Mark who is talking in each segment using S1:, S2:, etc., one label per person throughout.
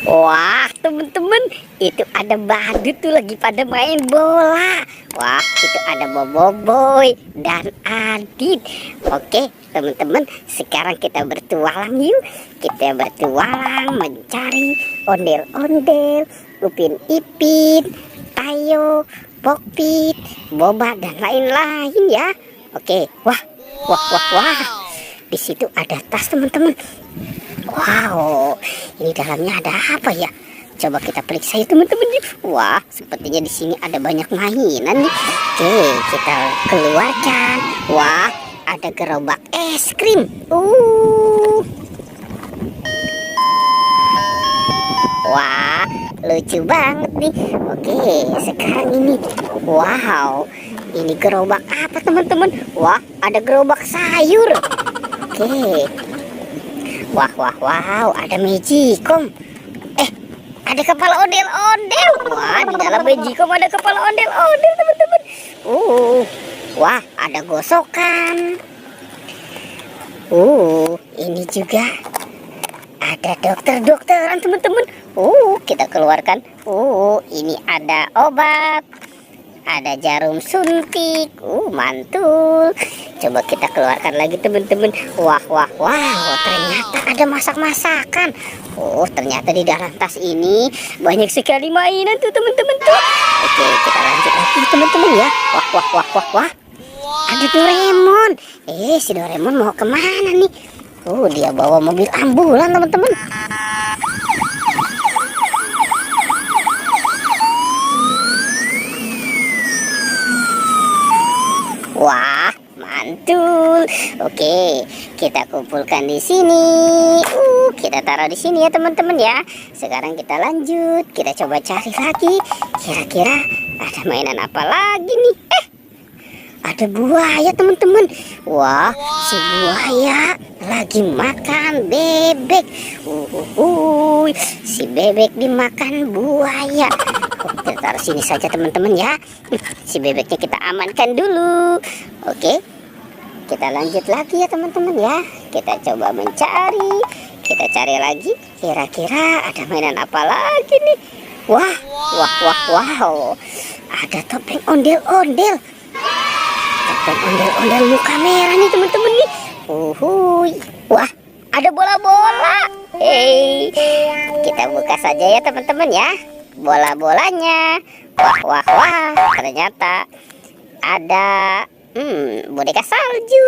S1: Wah, temen-temen, itu ada badut tuh lagi pada main bola. Wah, itu ada Boboiboy dan Adit. Oke, temen-temen, sekarang kita bertualang yuk. Kita bertualang mencari ondel-ondel, Upin Ipin, Tayo, Pokpit, Boba dan lain-lain ya. Oke, wah, wah, wah, wah. Di situ ada tas, teman-teman. Wow, ini dalamnya ada apa ya? Coba kita periksa ya teman-teman. Wah, sepertinya di sini ada banyak mainan nih. Oke, kita keluarkan. Wah, ada gerobak es krim. Wah, lucu banget nih. Oke, sekarang ini. Wow, ini gerobak apa teman-teman? Wah, ada gerobak sayur. Oke. Wah, wah, wow, ada Magicom. Ada kepala ondel-ondel. Wah, di dalam Magicom ada kepala ondel-ondel, teman-teman. Wah, ada gosokan. Ini juga ada dokter-dokteran, teman-teman. Kita keluarkan. Ini ada obat. Ada jarum suntik. Mantul. Coba kita keluarkan lagi teman-teman. Wah, wah, wow, ternyata ada masak-masakan. Ternyata di dalam tas ini banyak sekali mainan tuh teman-teman tuh. Oke, kita lanjut lagi teman-teman ya. Wah, wah, wah, wah, wah. Ada Doraemon. Si Doraemon mau kemana nih? Dia bawa mobil ambulan teman-teman. Wah, mantul. Oke, kita kumpulkan di sini. Kita taruh di sini ya teman-teman ya. Sekarang kita lanjut. Kita coba cari lagi. Kira-kira ada mainan apa lagi nih? Ada buaya teman-teman. Wah, si buaya lagi makan bebek. Si bebek dimakan buaya. Kita taruh sini saja teman-teman ya. Si bebeknya kita amankan dulu. Oke, kita lanjut lagi ya teman-teman ya. Kita coba mencari. Kita cari lagi. Kira-kira ada mainan apa lagi nih? Wah, wah, wah, wow. Ada topeng ondel-ondel. Topeng ondel-ondel muka merah nih teman-teman nih. Wah, ada bola-bola. Kita buka saja ya teman-teman ya. Bola-bolanya. Wah, wah, wah. Ternyata ada boneka salju.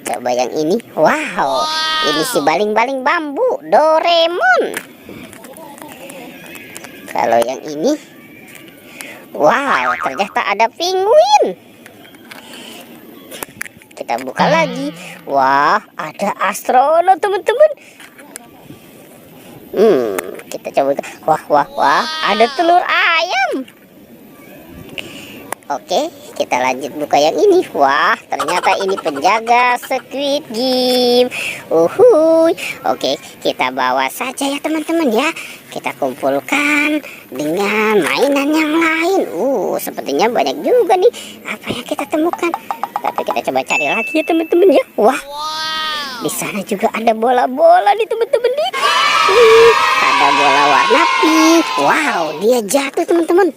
S1: Coba yang ini. Wow, ini si baling-baling bambu Doraemon. Kalau yang ini, wow, ternyata ada penguin. Kita buka lagi. Wah, ada astronot teman-teman. Kita coba. Wah, wah, wah, ada telur ayam. Oke, kita lanjut buka yang ini. Wah, ternyata ini penjaga Squid Game. Oke, kita bawa saja ya teman-teman ya. Kita kumpulkan dengan mainan yang lain. Sepertinya banyak juga nih apa yang kita temukan. Tapi kita coba cari lagi ya teman-teman ya. Wah, di sana juga ada bola-bola nih teman-teman nih. Ada bola warna pink. Wow, dia jatuh teman-teman.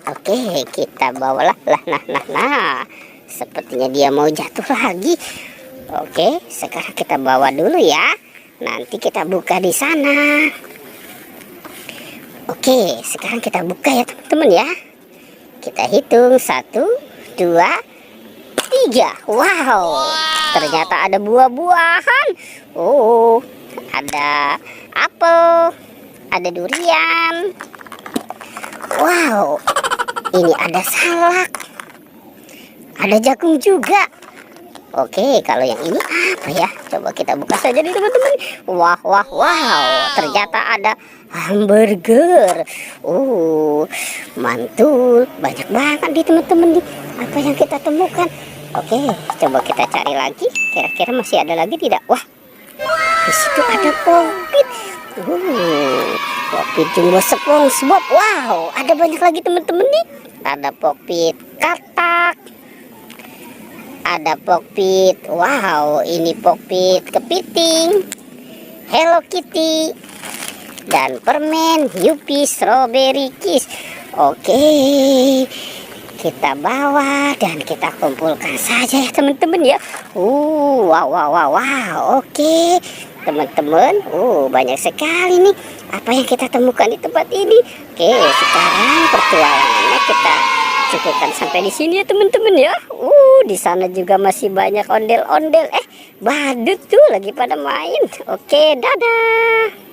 S1: Oke, kita bawalah. Nah. Sepertinya dia mau jatuh lagi. Oke, sekarang kita bawa dulu ya. Nanti kita buka di sana. Oke, sekarang kita buka ya teman-teman ya. Kita hitung 1, 2, 3. Wow, ternyata ada buah-buahan. Ada apel, ada durian. Wow, ini ada salak, ada jagung juga. Oke, kalau yang ini apa ya? Coba kita buka saja nih teman-teman. Wah, wah, wow, ternyata ada hamburger. Mantul, banyak banget nih teman-teman nih. Apa yang kita temukan? Oke, coba kita cari lagi. Kira-kira masih ada lagi tidak? Wah, di situ ada Pokpit. Pokpit jumbo SpongeBob. Wow, ada banyak lagi teman-teman nih. Ada Pokpit katak. Ada Pokpit. Wow, ini Pokpit kepiting. Hello Kitty. dan permen Yupi Strawberry Kiss. Oke, kita bawa dan kita kumpulkan saja ya teman-teman ya. Wow, wow, wow, wow. Oke teman-teman, banyak sekali nih apa yang kita temukan di tempat ini. Oke, sekarang pertualangannya kita cukupkan sampai di sini ya teman-teman ya. Di sana juga masih banyak ondel-ondel. Badut tuh lagi pada main. Oke, dadah.